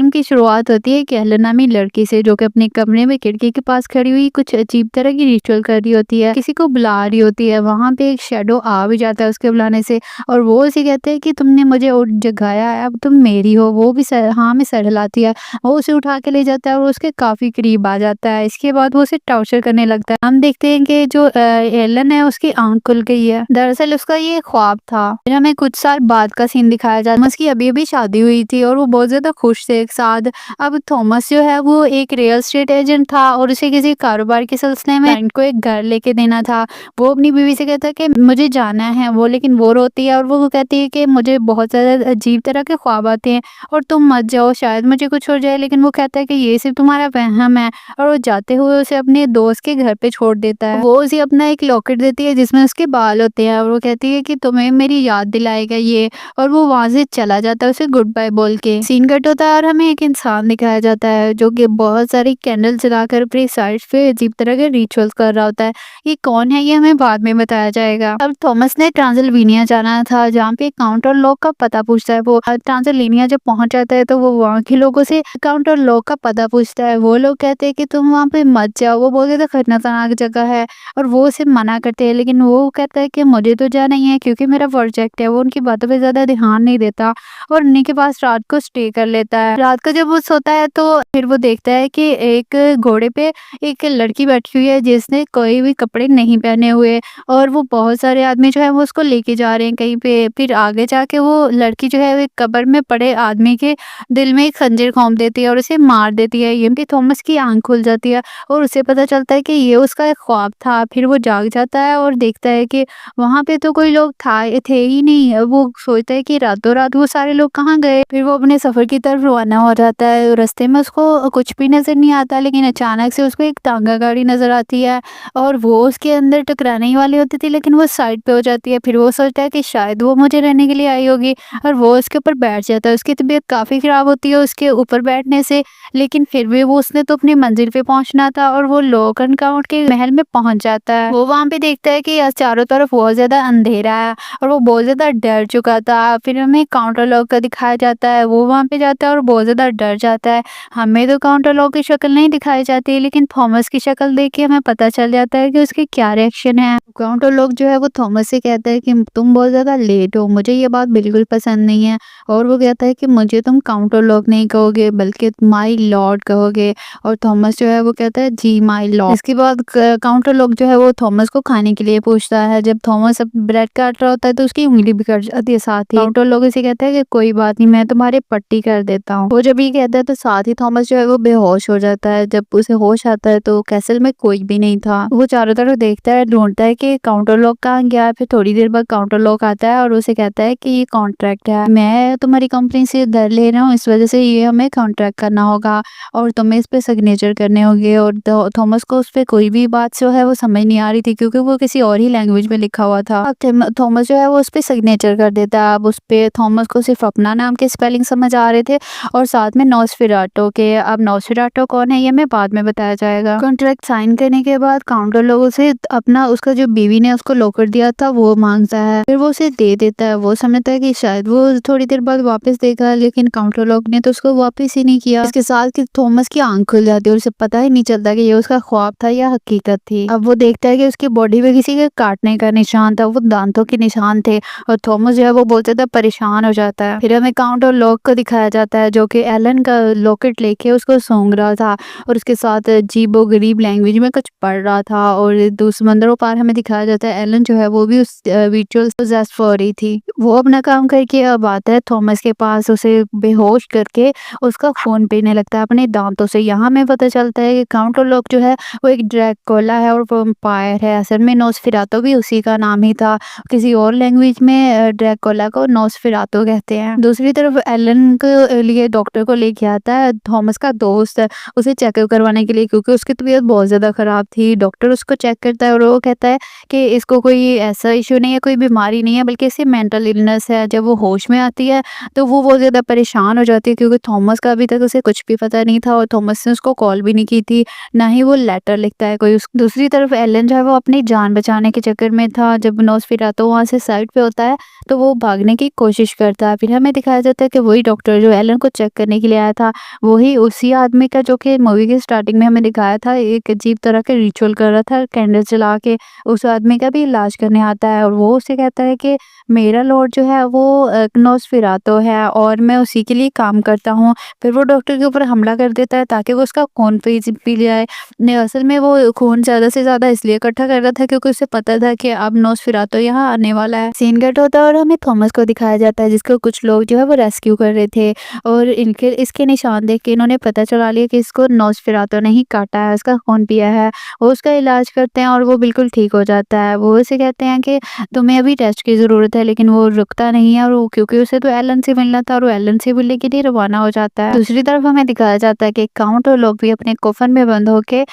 Film की शुरुआत होती है कि एलन नामी लड़की से, जो कि अपने कमरे में खिड़की के पास खड़ी हुई कुछ अजीब तरह की रिचुअल कर रही होती है, किसी को बुला रही होती है। वहाँ पे एक शैडो आ भी जाता है उसके बुलाने से, और वो उसे कहता है कि तुमने मुझे जगाया है, अब तुम मेरी हो। वो भी हाँ में सर हिलाती है। वो उसे उठा के ले जाता है और उसके काफ़ी करीब आ जाता है। इसके बाद वो उसे टॉर्चर करने लगता है। हम देखते हैं कि जो एलन है उसकी आँख खुल गई है। दरअसल उसका ये ख्वाब था। फिर हमें कुछ साल बाद का सीन दिखाया जाता है। थॉमस की अभी-अभी शादी हुई थी और वो बहुत ज़्यादा खुश थे एक साथ। अब थॉमस जो है वो एक रियल एस्टेट एजेंट था और उसे किसी कारोबार के सिलसिले में क्लाइंट को एक घर लेके देना था। वो अपनी बीवी से कहता है कि मुझे जाना है, वो लेकिन वो रोती है और वो कहती है कि मुझे बहुत ज़्यादा अजीब तरह के ख्वाब आते हैं और तुम मत जाओ, शायद मुझे कुछ हो जाए। लेकिन वो कहता है कि ये सिर्फ तुम्हारा वहम है, और वो जाते हुए उसे अपने दोस्त के घर पे छोड़ देता है। वो उसे अपना एक लॉकेट देती है जिसमें उसके बाल होते हैं और वो कहती है कि तुम्हें मेरी याद दिलाएगा ये, और वो वहाँ से चला जाता है उसे गुड बाय बोल के। सीन कट होता है और हमें एक इंसान दिखाया जाता है जो कि बहुत सारी कैंडल जलाकर अपनी साइड पे अजीब तरह के रिचुअल्स कर रहा होता है। ये कौन है ये हमें बाद में बताया जाएगा। अब थॉमस ने ट्रांसिल्वेनिया जाना था जहाँ पे काउंटर लॉक का पता पूछता है। वो ट्रांसिल्वेनिया जब पहुंच जाता है तो वो वहाँ के लोगों से काउंटर लॉक का पता पूछता है। वो लोग कहते हैं कि तुम वहाँ पे मत जाओ, वो बहुत ज्यादा खतरनाक जगह है, और वो उसे मना करते हैं। लेकिन वो कहता है कि मुझे तो जाना ही है क्योंकि मेरा प्रोजेक्ट है। वो उनकी बातों पे ज्यादा ध्यान नहीं देता और उन्हीं के पास रात को स्टे कर लेता है। रात को जब वो सोता है तो फिर वो देखता है कि एक घोड़े पे एक लड़की बैठी हुई है जिसने कोई भी कपड़े नहीं पहने हुए, और वो बहुत सारे आदमी जो है वो उसको लेके जा रहे हैं कहीं पे। फिर आगे जाके वो लड़की जो है वो एक कब्र में पड़े आदमी के दिल में एक खंजर घोंप देती है और उसे मार देती है। ये भी थॉमस की आंख खुल जाती है और उसे पता चलता है कि ये उसका एक ख्वाब था। फिर वो जाग जाता है और देखता है कि वहाँ पे तो कोई लोग थे ही नहीं। वो सोचता है कि रातों रात वो सारे लोग कहाँ गए। फिर वो अपने सफर की तरफ रवाना हो जाता है। रास्ते में उसको कुछ भी नजर नहीं आता, लेकिन अचानक से उसको एक तांगा गाड़ी नजर आती है और वो उसके अंदर टकराने ही वाली होती थी, लेकिन वो साइड पे हो जाती है। फिर वो सोचता है कि शायद वो मुझे रहने के लिए आई होगी और वो उसके ऊपर बैठ जाता है। उसकी तबीयत काफी खराब होती है उसके ऊपर बैठने से, लेकिन फिर भी वो उसने तो अपनी मंजिल पे पहुंचना था और वो लोकन काउंट के महल में पहुंच जाता है। वो वहां पे देखता है कि चारों तरफ बहुत ज्यादा अंधेरा है और वो बहुत ज्यादा डर चुका था। फिर हमें काउंटर लॉक का दिखाया जाता है। वो वहां पे जाता है और बहुत ज्यादा डर जाता है। हमें तो काउंटर लॉक की शक्ल नहीं दिखाई जाती, लेकिन थॉमस की शक्ल देख के हमें पता चल जाता है कि उसके क्या रिएक्शन है। काउंटर लॉक जो है वो थॉमस से कहता है कि तुम बहुत ज्यादा लेट हो, मुझे ये बात बिल्कुल पसंद नहीं है। और वो कहता है कि मुझे तुम काउंटर लॉक नहीं कहोगे बल्कि माई लॉर्ड कहोगे। और थॉमस जो है वो कहता है जी माई लॉर्ड। इसके बाद काउंटर लॉक जो है वो थॉमस को खाने के लिए पूछता है। जब थॉमस अब ब्रेड काट रहा होता है तो उसकी उंगली भी कट जाती है साथ ही। काउंटर लॉक इसे कहता है कि कोई बात नहीं, मैं तुम्हारे पट्टी कर देता हूँ। वो जब ये कहता है तो साथ ही थॉमस जो है वो बेहोश हो जाता है। जब उसे होश आता है तो कैसल में कोई भी नहीं था। वो चारों तरफ देखता है, ढूंढता है कि काउंटर लॉक कहाँ गया है। फिर थोड़ी देर बाद काउंटर लॉक आता है और उसे कहता है कि ये कॉन्ट्रैक्ट है, मैं तुम्हारी कंपनी से घर ले रहा हूँ, इस वजह से ये हमें कॉन्ट्रैक्ट करना होगा और तुम्हें इस पे सिग्नेचर करने होंगे। और थॉमस को उस पे कोई भी बात जो है वो समझ नहीं आ रही थी क्योंकि वो किसी और ही लैंग्वेज में लिखा हुआ था। अब थॉमस जो है वो उस पे सिग्नेचर कर देता है। अब उस पे थॉमस को सिर्फ अपना नाम के स्पेलिंग समझ आ रहे थे और साथ में नॉसफेराटो के। अब नॉसफेराटो कौन है ये हमें बाद में बताया जाएगा। कॉन्ट्रैक्ट साइन करने के बाद काउंटर लोगों से अपना उसका जो बीवी ने उसको लॉकर दिया था वो मांगता है। फिर वो उसे दे देता है। वो समझता है कि शायद वो थोड़ी देर बाद वापस देगा, लेकिन काउंटर लॉक ने तो उसको वापस ही नहीं किया। इसके साथ कि थॉमस की आंख खुल जाती है और उसे पता ही नहीं चलता कि ये उसका ख्वाब था या हकीकत थी। अब वो देखता है कि उसकी बॉडी पे किसी के काटने का निशान था, वो दांतों के निशान थे, और थॉमस जो है वो बहुत ज्यादा परेशान हो जाता है। फिर हमें काउंटर लॉक को दिखाया जाता है जो कि एलन का लॉकेट लेके उसको सूंघ रहा था और उसके साथ अजीबो गरीब लैंग्वेज में कुछ पढ़ रहा था। और दो समंदरों पार हमें दिखाया जाता है एलन जो है वो भी उस विजुअल पोजेस हो रही थी। वो अपना काम करके अब आता है थॉमस के पास, उसे बेहोश करके उसका खून पीने लगता है अपने दांतों से। यहाँ हमें पता चलता है कि काउंटर लॉक जो है वो एक ड्रैकुला है और वैम्पायर है। असल में नॉसफेरातो भी उसी का नाम ही था, किसी और लैंग्वेज में ड्रैकुला को नॉसफेरातो कहते हैं। दूसरी तरफ एलन के लिए डॉक्टर को लेके आता है थॉमस का दोस्त उसे चेकअप करवाने के लिए, क्योंकि उसकी तबीयत बहुत ज्यादा खराब थी। डॉक्टर उसको चेक करता है और वो कहता है कि इसको कोई ऐसा इशू नहीं है, कोई बीमारी नहीं है, बल्कि इसे मेंटल इलनेस है। जब वो होश में आती है तो वो बहुत ज्यादा परेशान हो जाती है क्योंकि थॉमस का अभी तक उसे कुछ भी पता नहीं था और थॉमस ने उसको कॉल भी नहीं की थी, ना ही वो लेटर लिखता है कोई। दूसरी तरफ एलन जो है वो अपनी जान बचाने के चक्कर में था। जब नॉसफेरातो वहां से साइड पे होता है तो वो भागने की कोशिश करता है। फिर हमें दिखाया जाता है कि वही डॉक्टर जो एलन को चेक चेक करने के लिए आया था, वही उसी आदमी का जो कि मूवी के स्टार्टिंग में हमें दिखाया था, एक अजीब तरह का रिचुअल कर रहा था कैंडल जला के, उस आदमी का भी इलाज करने आता है और वो उसे कहता है कि मेरा लॉर्ड जो है वो नॉस्फेरातो है और मैं उसी के लिए काम करता हूँ। फिर वो डॉक्टर के ऊपर हमला कर देता है ताकि वो उसका खून पी जाए। नहीं, असल में वो खून ज़्यादा से ज़्यादा इसलिए इकट्ठा कर रहा था क्योंकि उसे पता था कि अब नॉस्फेरातो यहाँ आने वाला है। सीन कट होता है और हमें थॉमस को दिखाया जाता है जिसको कुछ लोग जो है वो रेस्क्यू कर रहे थे और इनके इसके निशान देख के इन्होंने पता चला लिया कि इसको नॉस्फेरातो ने ही काटा है, उसका खून पिया है। वो उसका इलाज करते हैं और वो बिल्कुल ठीक हो जाता है। वो उसे कहते हैं कि तुम्हें अभी टेस्ट की ज़रूरत है, लेकिन वो रुकता नहीं है और वो क्योंकि उसे तो एलन से मिलना था और वो एलन से मिलने के लिए रवाना हो जाता है। दूसरी तरफ हमें दिखाया जाता है कि काउंट और लोग भी अपने कफन में बंद होके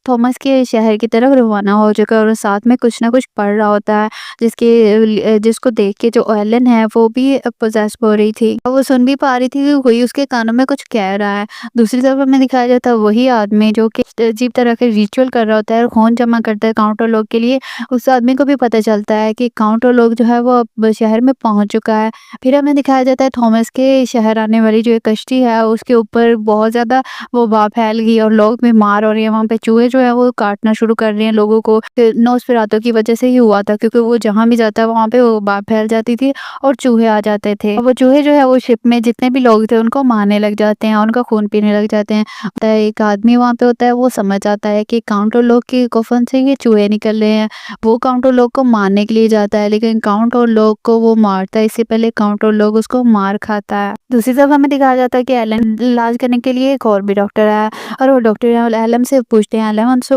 थॉमस के शहर की तरफ रवाना हो चुका है और साथ में कुछ ना कुछ पढ़ रहा होता है जिसको देख के जो एलन है वो भी पोजेस हो रही थी। वो सुन भी पा रही थी कि कोई उसके कानों में कुछ कह रहा है। दूसरी तरफ हमें दिखाया जाता है वही आदमी जो कि अजीब तरह के रिचुअल कर रहा होता है और खून जमा करता है काउंटर लोग के लिए। उस आदमी को भी पता चलता है कि काउंटर लोग जो है वो अब शहर में पहुंच चुका है। फिर हमें दिखाया जाता है थॉमस के शहर आने वाली जो एक कश्ती है उसके ऊपर बहुत ज्यादा वबा फैल गई और लोग बीमार हो रहे हैं। वहाँ पे चूहे जो है वो काटना शुरू कर रहे हैं लोगों को। नोस्फेरातो की वजह से ही हुआ था क्योंकि वो जहाँ भी जाता है वहाँ पे वबा फैल जाती थी और चूहे आ जाते थे। और वो चूहे जो है वो शिप में जितने भी लोग थे उनको मारने लग जाते हैं, उनका खून पीने लग जाते हैं। तो एक आदमी वहाँ पे होता है, वो समझ आता है कि काउंटर लोग के कफन से ये चूहे निकल रहे हैं। वो काउंटर लोग को मारने के लिए जाता है लेकिन काउंटर लोग को वो मारता है इससे पहले काउंटर लोग उसको मार खाता है। दूसरी तरफ हमें दिखाया जाता है कि एलन इलाज करने के लिए एक और भी डॉक्टर है और वो डॉक्टर एलन से पूछते हैं।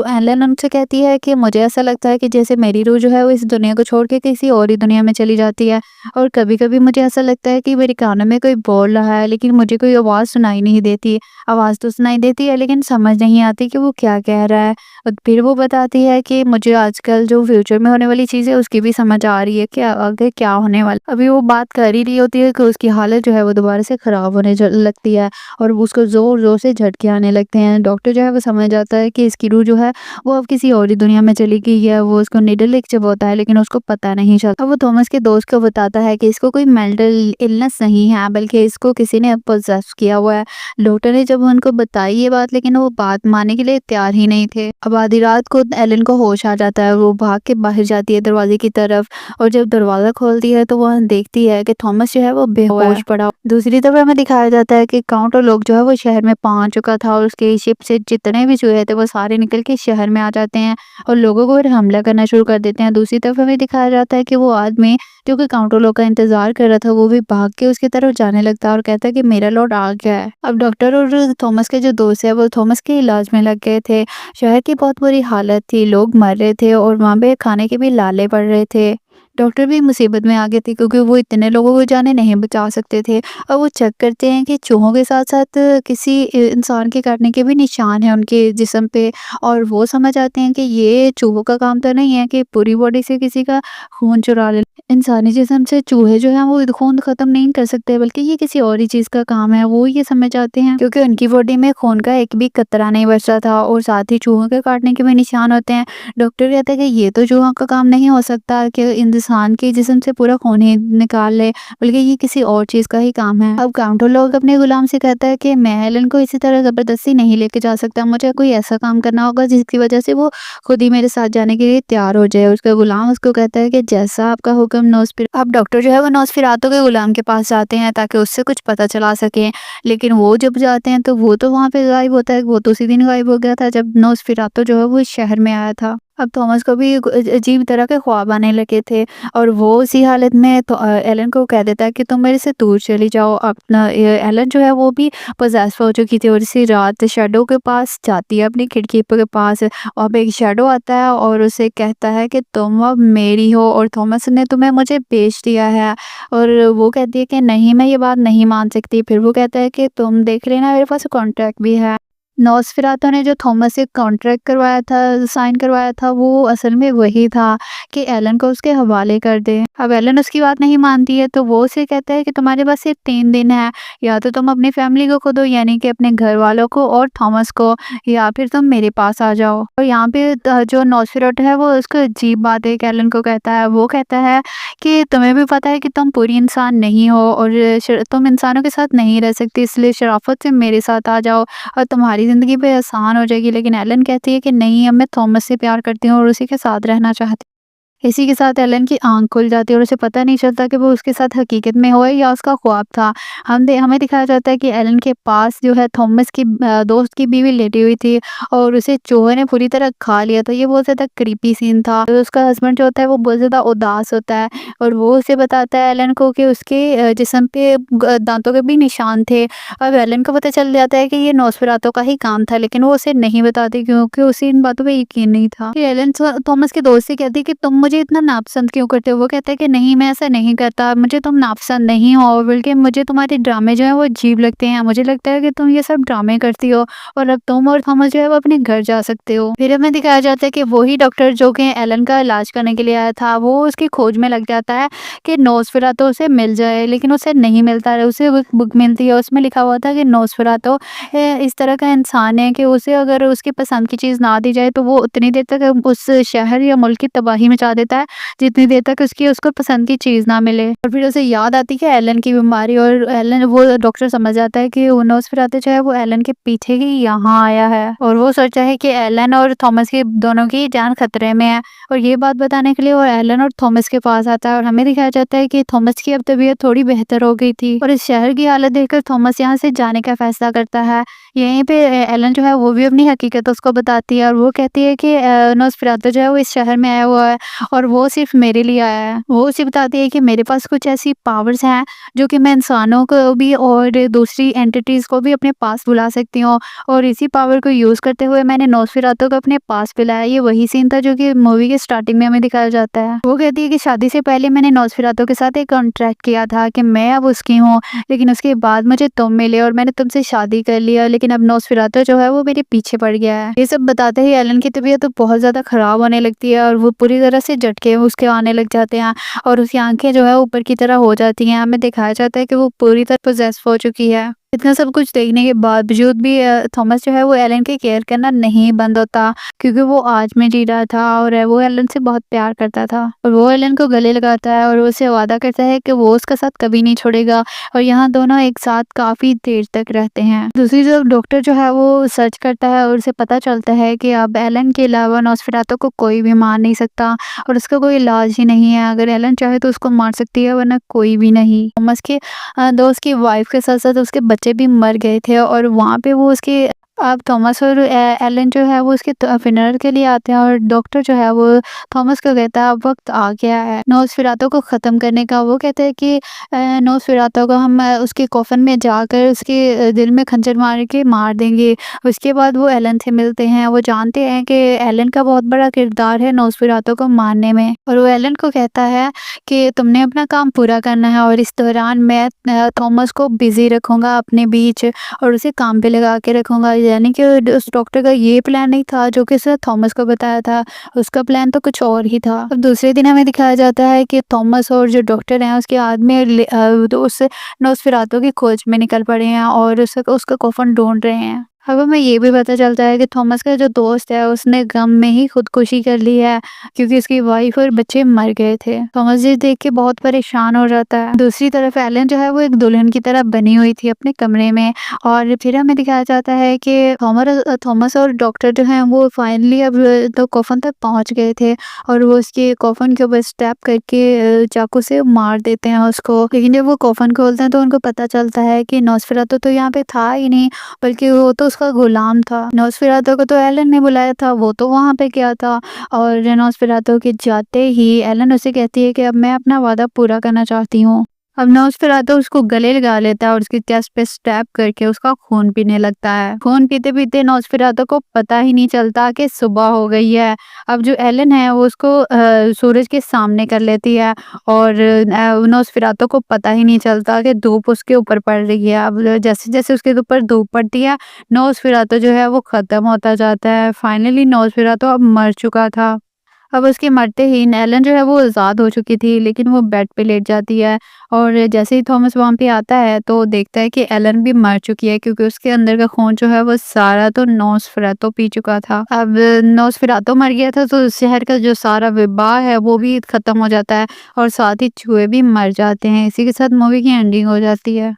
एलन उनसे कहती है कि मुझे ऐसा लगता है कि जैसे मेरी रूह जो है वो इस दुनिया को छोड़ के किसी और ही दुनिया में चली जाती है और कभी-कभी मुझे ऐसा लगता है कि मेरे कानों में कोई बोल रहा है लेकिन मुझे कोई आवाज़ सुनाई नहीं देती। आवाज़ तो सुनाई देती है लेकिन समझ नहीं आती कि वो क्या कह रहा है। और फिर वो बताती है कि मुझे आजकल जो फ्यूचर में होने वाली चीज़ है उसकी भी समझ आ रही है कि आगे क्या होने वाला। अभी वो बात कर ही रही होती है कि उसकी हालत जो है वो दोबारा से ख़राब होने लगती है और उसको ज़ोर-ज़ोर से झटके आने लगते हैं। डॉक्टर जो है वो समझ जाता है कि इसकी रूह जो है वो अब किसी और ही दुनिया में चली गई है। वो उसको नीडल एक चबाता है लेकिन उसको पता नहीं चलता। वो थॉमस के दोस्त को बताता है कि इसको कोई मेंटल इलनेस नहीं है बल्कि इसको किसी ने पोजेस किया हुआ है। डॉक्टर ने जब उनको बताई ये बात लेकिन वो बात मानने के लिए तैयार ही नहीं थे। अब आधी रात को एलन को होश आ जाता है, वो भाग के बाहर जाती है दरवाजे की तरफ और जब दरवाजा खोलती है तो वह देखती है कि थॉमस जो है वो बेहोश पड़ा। दूसरी तरफ हमें दिखाया जाता है कि काउंटर लोग जो है वो शहर में पहुंच चुका था और उसके शिप से जितने भी चूहे थे वो सारे निकल के शहर में आ जाते हैं और लोगों को फिर हमला करना शुरू कर देते हैं। दूसरी तरफ हमें दिखाया जाता है कि वो आदमी जो कि काउंटर लोग का इंतजार कर रहा था वो भी भाग के उसकी तरफ जाने लगता है और कहता है कि मेरा लॉर्ड आ गया है। अब डॉक्टर और थॉमस के जो दोस्त है वो थॉमस के इलाज में लग गए थे। शहर की बहुत बुरी हालत थी, लोग मर रहे थे और वहाँ पे खाने के भी लाले पड़ रहे थे। डॉक्टर भी मुसीबत में आ गए थे क्योंकि वो इतने लोगों को जाने नहीं बचा सकते थे और वो चेक करते हैं कि चूहों के साथ-साथ किसी इंसान के काटने के भी निशान हैं उनके जिस्म पे और वो समझ आते हैं कि ये चूहों का काम तो नहीं है कि पूरी बॉडी से किसी का खून चुरा लें। इंसानी जिस्म से चूहे जो हैं वो खून ख़त्म नहीं कर सकते बल्कि ये किसी और ही चीज़ का काम है। वो ये समझ आते हैं क्योंकि उनकी बॉडी में खून का एक भी कतरा नहीं बचा था और साथ ही चूहों के काटने के भी निशान होते हैं। डॉक्टर कहते हैं कि ये तो चूहों का काम नहीं हो सकता कि इंसान के जिस्म से पूरा खून ही निकाल ले, बल्कि ये किसी और चीज़ का ही काम है। अब काउंटर लोग अपने गुलाम से कहता है कि मैं एलन को इसी तरह ज़बरदस्ती नहीं लेके जा सकता, मुझे कोई ऐसा काम करना होगा जिसकी वजह से वो खुद ही मेरे साथ जाने के लिए तैयार हो जाए। उसका गुलाम उसको कहता है कि जैसा आपका हुक्म अब डॉक्टर जो है वो नोस्फेरातो के गुलाम के पास जाते हैं ताकि उससे कुछ पता चला सके, लेकिन वो जब जाते हैं तो वो तो वहाँ पे गायब होता है। वो तो उसी दिन गायब हो गया था जब नोस्फेरातो जो है वो इस शहर में आया था। अब थॉमस को भी अजीब तरह के ख्वाब आने लगे थे और वो उसी हालत में तो एलन को कह देता है कि तुम मेरे से दूर चली जाओ। अपना एलन जो है वो भी पोजेस हो चुकी थी और इसी रात शैडो के पास जाती है अपनी खिड़की के पास। अब एक शैडो आता है और उसे कहता है कि तुम अब मेरी हो और थॉमस ने तुम्हें मुझे बेच दिया है। और वो कहती है कि नहीं, मैं ये बात नहीं मान सकती। फिर वो कहता है कि तुम देख लेना, मेरे पास कॉन्ट्रैक्ट भी है। नॉस्फेरातु ने जो थॉमस से कॉन्ट्रैक्ट करवाया था, साइन करवाया था, वो असल में वही था कि एलन को उसके हवाले कर दे। अब एलन उसकी बात नहीं मानती है, तो वो उसे कहता है कि तुम्हारे पास सिर्फ 3 दिन है, या तो तुम अपनी फैमिली को खो दो, यानी कि अपने घर वालों को और थॉमस को, या फिर तुम मेरे पास आ जाओ। और यहाँ पे जो नॉस्फेरातु है वो उसको अजीब बात एक एलन को कहता है। वो कहता है कि तुम्हें भी पता है कि तुम पूरी इंसान नहीं हो और तुम इंसानों के साथ नहीं रह सकती, इसलिए शराफत से मेरे साथ आ जाओ और तुम्हारी ज़िंदगी पे आसान हो जाएगी। लेकिन एलन कहती है कि नहीं, अब मैं थॉमस से प्यार करती हूँ और उसी के साथ रहना चाहती हूँ। इसी के साथ एलन की आँख खुल जाती है और उसे पता नहीं चलता कि वो उसके साथ हकीकत में हुआ या उसका ख्वाब था। हमें दिखाया जाता है कि एलन के पास जो है थॉमस की दोस्त की बीवी लेटी हुई थी और उसे चूहे ने पूरी तरह खा लिया था। ये बहुत ज़्यादा क्रीपी सीन था। तो उसका हस्बैंड जो होता है वो बहुत ज़्यादा उदास होता है और वो उसे बताता है एलन को कि उसके जिस्म पे दांतों के भी निशान थे। अब एलन को पता चल जाता है कि ये नॉस्फेरातु का ही काम था, लेकिन वो उसे नहीं बताती क्योंकि उसे इन बातों पे यकीन नहीं था। फिर एलन थॉमस के दोस्त से कहती है कि तुम मुझे इतना नापसंद क्यों करते हो? वो कहता है कि नहीं, मैं ऐसा नहीं करता, मुझे तुम नापसंद नहीं हो, बल्कि मुझे तुम्हारे ड्रामे जो है वो अजीब लगते हैं। मुझे लगता है कि तुम ये सब ड्रामे करती हो और अब तुम और थॉमस जो है वो अपने घर जा सकते हो। फिर हमें दिखाया जाता है कि वही डॉक्टर जो कि एलन का इलाज करने के लिए आया था, वो उसकी खोज में लग जाता है कि नॉस्फेरातु उसे मिल जाए, लेकिन उसे नहीं मिलता है। उसे एक बुक मिलती है, उसमें लिखा हुआ था कि नॉस्फेरातु इस तरह का इंसान है कि उसे अगर उसकी पसंद की चीज़ ना दी जाए तो वो उतनी देर तक उस शहर या मुल्क की तबाही मचा देता है जितनी देर तक उसकी उसको पसंद की चीज़ ना मिले। और फिर उसे याद आती है एलन की बीमारी और एलन वो डॉक्टर समझ जाता है कि वो नॉस्फेरातु जो है वो एलन के पीछे ही यहाँ आया है और वो सोचता है कि एलन और थॉमस की दोनों की जान खतरे में है। और ये बात बताने के लिए वो एलन और थॉमस के पास आता है और हमें दिखाया जाता है कि थॉमस की अब तबीयत थोड़ी बेहतर हो गई थी और इस शहर की हालत देखकर थॉमस यहाँ से जाने का फैसला करता है। यहीं पे एलन जो है वो भी अपनी हकीकत उसको बताती है और वो कहती है कि नॉस्फेरातु जो है वो इस शहर में आया हुआ है और वो सिर्फ मेरे लिए आया है। वो उसे बताती है कि मेरे पास कुछ ऐसी पावर्स हैं जो कि मैं इंसानों को भी और दूसरी एंटिटीज़ को भी अपने पास बुला सकती हूँ और इसी पावर को यूज़ करते हुए मैंने नॉस्फेरातु को अपने पास बुलाया। ये वही सीन था जो कि मूवी के स्टार्टिंग में हमें दिखाया जाता है। वो कहती है कि शादी से पहले मैंने नॉस्फेरातु के साथ एक कॉन्ट्रैक्ट किया था कि मैं अब उसकी हूँ, लेकिन उसके बाद मुझे तुम मिले और मैंने तुमसे शादी कर लिया, लेकिन अब नॉस्फेरातु जो है वो मेरे पीछे पड़ गया है। ये सब बताते ही एलन की तबीयत तो बहुत ज़्यादा ख़राब होने लगती है और वो पूरी तरह से झटके उसके आने लग जाते हैं और उसकी आंखें जो है ऊपर की तरह हो जाती हैं। हमें दिखाया जाता है कि वो पूरी तरह पोजेस हो चुकी है। इतना सब कुछ देखने के बावजूद भी थॉमस जो है वो एलन की केयर करना नहीं बंद होता क्योंकि वो आज में जी रहा था और वो एलन से बहुत प्यार करता था और वो एलन को गले लगाता है और उसे वादा करता है कि वो उसका साथ कभी नहीं छोड़ेगा और यहाँ दोनों एक साथ काफी देर तक रहते हैं। दूसरी तरफ डॉक्टर जो है वो सर्च करता है और उसे पता चलता है कि अब एलन के अलावा नॉस्फेरातु को कोई भी मार नहीं सकता और उसका कोई इलाज ही नहीं है। अगर एलन चाहे तो उसको मार सकती है वरना कोई भी नहीं। थॉमस के दोस्त की वाइफ के साथ साथ उसके बच्चे भी मर गए थे और वहाँ पे वो उसके अब थॉमस और एलन जो है वो उसके फिनरल के लिए आते हैं और डॉक्टर जो है वो थॉमस को कहता है अब वक्त आ गया है नॉस्फेरातु को ख़त्म करने का। वो कहते हैं कि नॉस्फेरातु को हम उसके कॉफन में जाकर उसके दिल में खंजर मार के मार देंगे। उसके बाद वो एलन से मिलते हैं। वो जानते हैं कि एलन का बहुत बड़ा किरदार है नॉस्फेरातु को मारने में और वो एलन को कहता है कि तुमने अपना काम पूरा करना है और इस दौरान मैं थॉमस को बिजी रखूँगा अपने बीच और उसे काम पे लगा के रखूँगा। यानी कि उस डॉक्टर का ये प्लान नहीं था जो कि उसने थॉमस को बताया था, उसका प्लान तो कुछ और ही था। अब दूसरे दिन हमें दिखाया जाता है कि थॉमस और जो डॉक्टर हैं उसके आदमी तो उस नॉस्फेरातु की खोज में निकल पड़े हैं और उसका कफन ढूंढ रहे हैं। अब हमें ये भी पता चलता है कि थॉमस का जो दोस्त है उसने गम में ही खुदकुशी कर ली है क्योंकि उसकी वाइफ और बच्चे मर गए थे। थॉमस जी देख के बहुत परेशान हो जाता है। दूसरी तरफ एलन जो है वो एक दुल्हन की तरह बनी हुई थी अपने कमरे में और फिर हमें दिखाया जाता है कि थॉमस और डॉक्टर जो है वो फाइनली अब तो कॉफन तक पहुंच गए थे और वो उसके कॉफन के ऊपर स्टेप करके चाकू से मार देते हैं उसको। लेकिन जब वो कॉफन खोलते हैं तो उनको पता चलता है कि नॉस्फेरातु तो यहाँ पे था ही नहीं, बल्कि वो तो उसका गुलाम था। नॉस्फेरातु को तो एलन ने बुलाया था, वो तो वहाँ पे गया था और नॉस्फेरातु के जाते ही एलन उसे कहती है कि अब मैं अपना वादा पूरा करना चाहती हूँ। अब नॉस्फेरातु उसको गले लगा लेता है और उसकी चेस्ट पे स्टैब करके उसका खून पीने लगता है। खून पीते-पीते नॉस्फेरातु को पता ही नहीं चलता कि सुबह हो गई है। अब जो एलन है वो उसको सूरज के सामने कर लेती है और नॉस्फेरातु को पता ही नहीं चलता कि धूप उसके ऊपर पड़ रही है। अब जैसे-जैसे उसके ऊपर धूप पड़ती है, नॉस्फेरातु जो है वो खत्म होता जाता है। फाइनली नॉस्फेरातु अब मर चुका था। अब उसके मरते ही एलन जो है वो आज़ाद हो चुकी थी, लेकिन वो बेड पे लेट जाती है और जैसे ही थॉमस वहाँ पे आता है तो देखता है कि एलन भी मर चुकी है, क्योंकि उसके अंदर का खून जो है वो सारा तो नॉसफेरातु पी चुका था। अब नॉसफेरातु मर गया था तो शहर का जो सारा वबा है वो भी खत्म हो जाता है और साथ ही चूहे भी मर जाते हैं। इसी के साथ मूवी की एंडिंग हो जाती है।